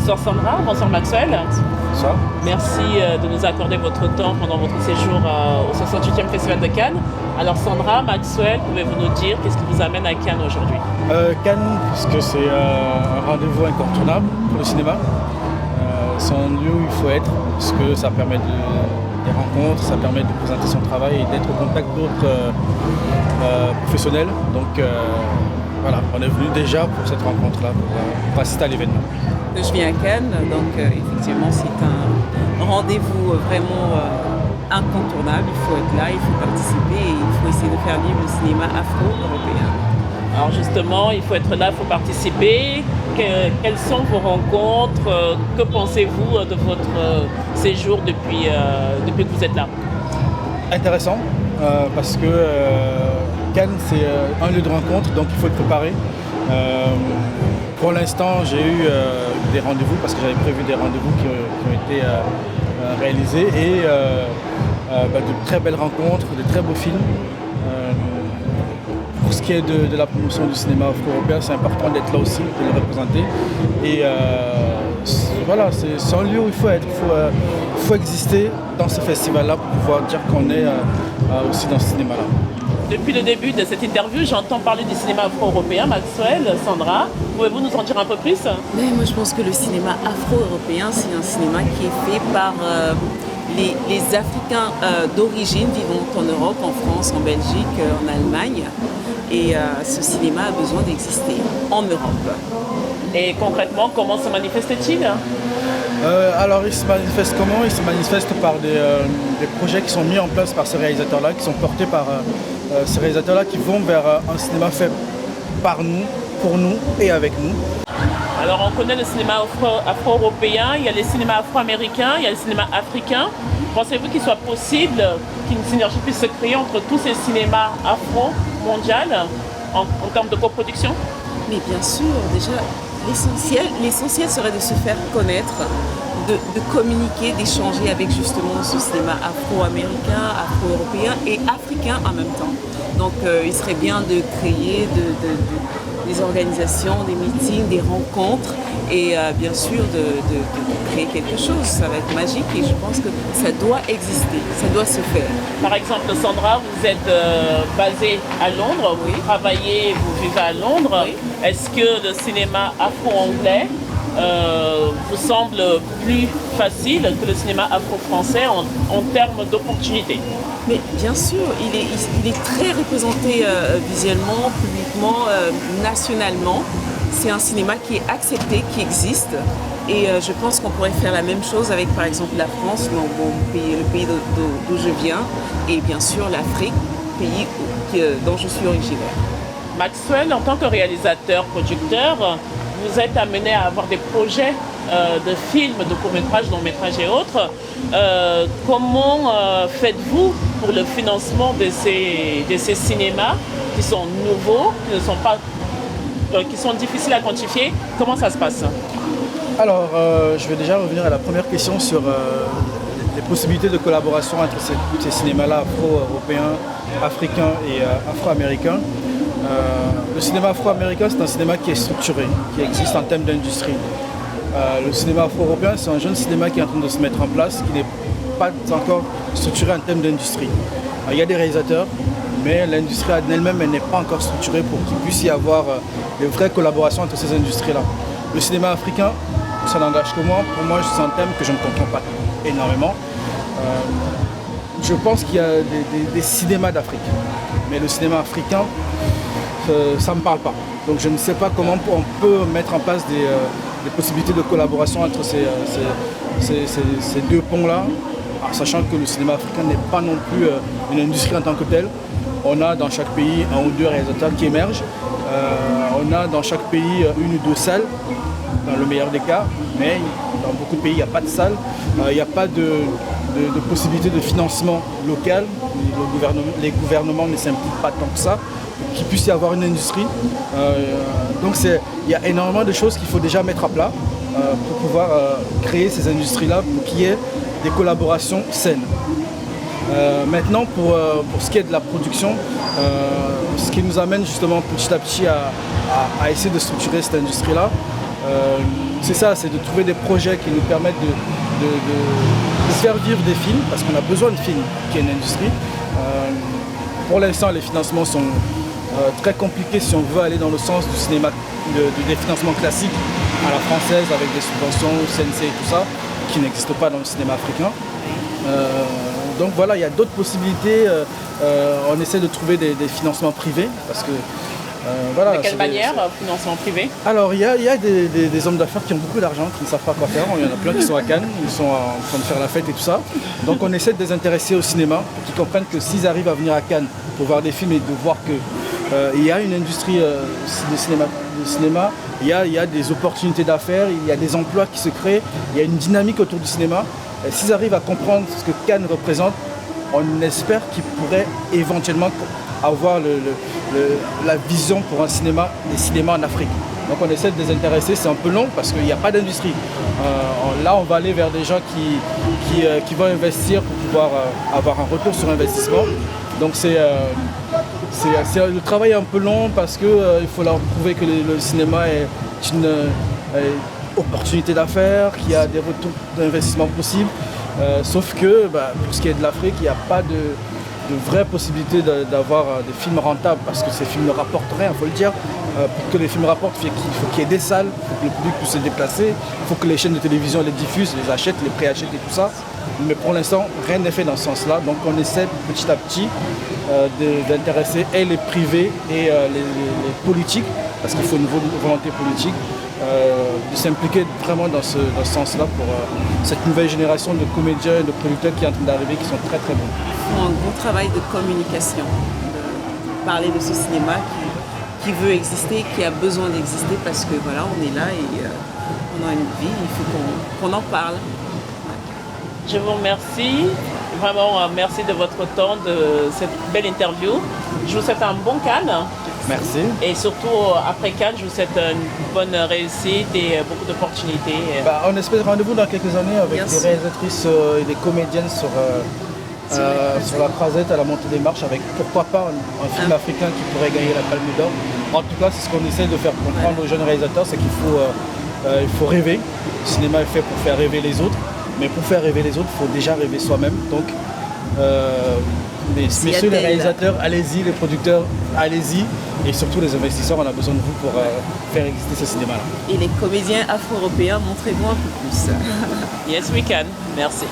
Bonsoir Sandra, bonsoir Maxwell. Ça. Merci de nous accorder votre temps pendant votre séjour au 68e Festival de Cannes. Alors Sandra, Maxwell, pouvez-vous nous dire qu'est-ce qui vous amène à Cannes aujourd'hui? Cannes, parce que c'est un rendez-vous incontournable pour le cinéma. C'est un lieu où il faut être, parce que ça permet des rencontres, ça permet de présenter son travail et d'être au contact d'autres professionnels. Donc voilà, on est venu déjà pour cette rencontre-là, pour assister à l'événement. Je viens à Cannes, donc effectivement c'est un rendez-vous vraiment incontournable. Il faut être là, il faut participer et il faut essayer de faire vivre le cinéma afro-européen. Alors justement, il faut être là, il faut participer. Quelles sont vos rencontres? Que pensez-vous de votre séjour depuis que vous êtes là? Intéressant, parce que Cannes c'est un lieu de rencontre, donc il faut être préparé. Pour l'instant, j'ai eu des rendez-vous parce que j'avais prévu des rendez-vous qui ont été réalisés et de très belles rencontres, de très beaux films. Pour ce qui est de la promotion du cinéma afro-européen, c'est important d'être là aussi, de le représenter. Et voilà, c'est un lieu où il faut être, il faut exister dans ce festival-là pour pouvoir dire qu'on est aussi dans ce cinéma-là. Depuis le début de cette interview, j'entends parler du cinéma afro-européen. Maxwell, Sandra, pouvez-vous nous en dire un peu plus? Mais moi je pense que le cinéma afro-européen, c'est un cinéma qui est fait par les Africains d'origine vivant en Europe, en France, en Belgique, en Allemagne. Et ce cinéma a besoin d'exister en Europe. Et concrètement, comment se manifeste-t-il? Alors il se manifeste comment? Il se manifeste par des projets qui sont mis en place par ces réalisateurs-là, qui sont portés par ces réalisateurs-là qui vont vers un cinéma fait par nous, pour nous et avec nous. Alors on connaît le cinéma afro-européen, il y a les cinémas afro-américains, il y a le cinéma africain. Pensez-vous qu'il soit possible qu'une synergie puisse se créer entre tous ces cinémas afro-mondiaux en termes de coproduction? Mais bien sûr, déjà, l'essentiel serait de se faire connaître, de communiquer, d'échanger avec justement ce cinéma afro-américain, afro-européen et africain en même temps. Donc il serait bien de créer des organisations, des meetings, des rencontres et bien sûr de créer quelque chose. Ça va être magique et je pense que ça doit exister, ça doit se faire. Par exemple, Sandra, vous êtes basée à Londres, Oui. Vous travaillez, vous vivez à Londres. Oui. Est-ce que le cinéma afro-anglais vous semble plus facile que le cinéma afro-français en termes d'opportunités? Mais bien sûr, il est très représenté visuellement, publiquement, nationalement. C'est un cinéma qui est accepté, qui existe. Et je pense qu'on pourrait faire la même chose avec par exemple la France, le pays d'où je viens, et bien sûr l'Afrique, pays dont je suis originaire. Maxwell, en tant que réalisateur, producteur, vous êtes amené à avoir des projets de films, de courts-métrages, longs-métrages et autres. Comment faites-vous pour le financement de ces cinémas qui sont nouveaux, qui sont difficiles à quantifier? Comment ça se passe? Alors, je vais déjà revenir à la première question sur les possibilités de collaboration entre ces cinémas-là afro-européens, africains et afro-américains. Le cinéma afro-américain, c'est un cinéma qui est structuré, qui existe en termes d'industrie. Le cinéma afro-européen, c'est un jeune cinéma qui est en train de se mettre en place, qui n'est pas encore structuré en termes d'industrie. Il y a des réalisateurs, mais l'industrie en elle-même n'est pas encore structurée pour qu'il puisse y avoir de vraies collaborations entre ces industries-là. Le cinéma africain, ça n'engage que moi. Pour moi, c'est un thème que je ne comprends pas énormément. Je pense qu'il y a des cinémas d'Afrique, mais le cinéma africain, ça ne me parle pas. Donc je ne sais pas comment on peut mettre en place des possibilités de collaboration entre ces deux ponts-là, sachant que le cinéma africain n'est pas non plus une industrie en tant que telle. On a dans chaque pays un ou deux réalisateurs qui émergent. On a dans chaque pays une ou deux salles, dans le meilleur des cas, mais dans beaucoup de pays, il n'y a pas de salle, il n'y a pas de possibilité de financement local. Les gouvernements ne s'impliquent pas tant que ça, pour qu'il puisse y avoir une industrie. Donc il y a énormément de choses qu'il faut déjà mettre à plat pour pouvoir créer ces industries-là, pour qu'il y ait des collaborations saines. Maintenant, pour ce qui est de la production, ce qui nous amène justement petit à petit à essayer de structurer cette industrie-là, c'est ça, c'est de trouver des projets qui nous permettent de faire vivre des films, parce qu'on a besoin de films, qui est une industrie. Pour l'instant, les financements sont très compliqués si on veut aller dans le sens du cinéma, des financements classiques à la française, avec des subventions, CNC et tout ça, qui n'existent pas dans le cinéma africain. Donc voilà, il y a d'autres possibilités. On essaie de trouver des financements privés, parce que voilà. De quelle manière, financement privé? Alors il y a des hommes d'affaires qui ont beaucoup d'argent, qui ne savent pas quoi faire. Il y en a plein qui sont à Cannes, ils sont en train de faire la fête et tout ça. Donc on essaie de les intéresser au cinéma, pour qu'ils comprennent que s'ils arrivent à venir à Cannes pour voir des films et de voir qu'il y a une industrie de cinéma, il y a des opportunités d'affaires, il y a des emplois qui se créent, il y a une dynamique autour du cinéma. S'ils arrivent à comprendre ce que Cannes représente, on espère qu'ils pourraient éventuellement avoir la vision pour des cinémas en Afrique. Donc on essaie de les intéresser, c'est un peu long parce qu'il n'y a pas d'industrie. Là on va aller vers des gens qui vont investir pour pouvoir avoir un retour sur investissement. Donc le travail est un peu long parce qu'il faut leur prouver que le cinéma est une opportunité d'affaires, qu'il y a des retours d'investissement possibles. Sauf que pour ce qui est de l'Afrique, il n'y a pas de vraie possibilité d'avoir des films rentables, parce que ces films ne rapportent rien, il faut le dire. Pour que les films rapportent, il faut qu'il y ait des salles, il faut que le public puisse se déplacer, il faut que les chaînes de télévision les diffusent, les achètent, les préachètent et tout ça. Mais pour l'instant, rien n'est fait dans ce sens-là. Donc on essaie petit à petit d'intéresser et les privés et les politiques, parce qu'il faut une volonté politique, de s'impliquer vraiment dans ce sens-là pour cette nouvelle génération de comédiens et de producteurs qui est en train d'arriver, qui sont très très bons. Ils font un gros travail de communication, de parler de ce cinéma qui veut exister, qui a besoin d'exister, parce que voilà, on est là et on a une vie, il faut qu'on en parle. Je vous remercie, vraiment merci de votre temps, de cette belle interview. Je vous souhaite un bon Cannes. Merci. Et surtout, après Cannes, je vous souhaite une bonne réussite et beaucoup d'opportunités. On espère rendez-vous dans quelques années avec des réalisatrices et des comédiennes sur la Croisette à la montée des marches, avec pourquoi pas un film africain qui pourrait gagner la Palme d'Or. En tout cas, c'est ce qu'on essaie de faire comprendre aux jeunes réalisateurs, c'est qu'il faut rêver. Le cinéma est fait pour faire rêver les autres, mais pour faire rêver les autres, il faut déjà rêver soi-même. Donc, messieurs les réalisateurs, allez-y, les producteurs, allez-y. Et surtout les investisseurs, on a besoin de vous pour faire exister ce cinéma-là. Et les comédiens afro-européens, montrez-vous un peu plus. Yes, we can. Merci.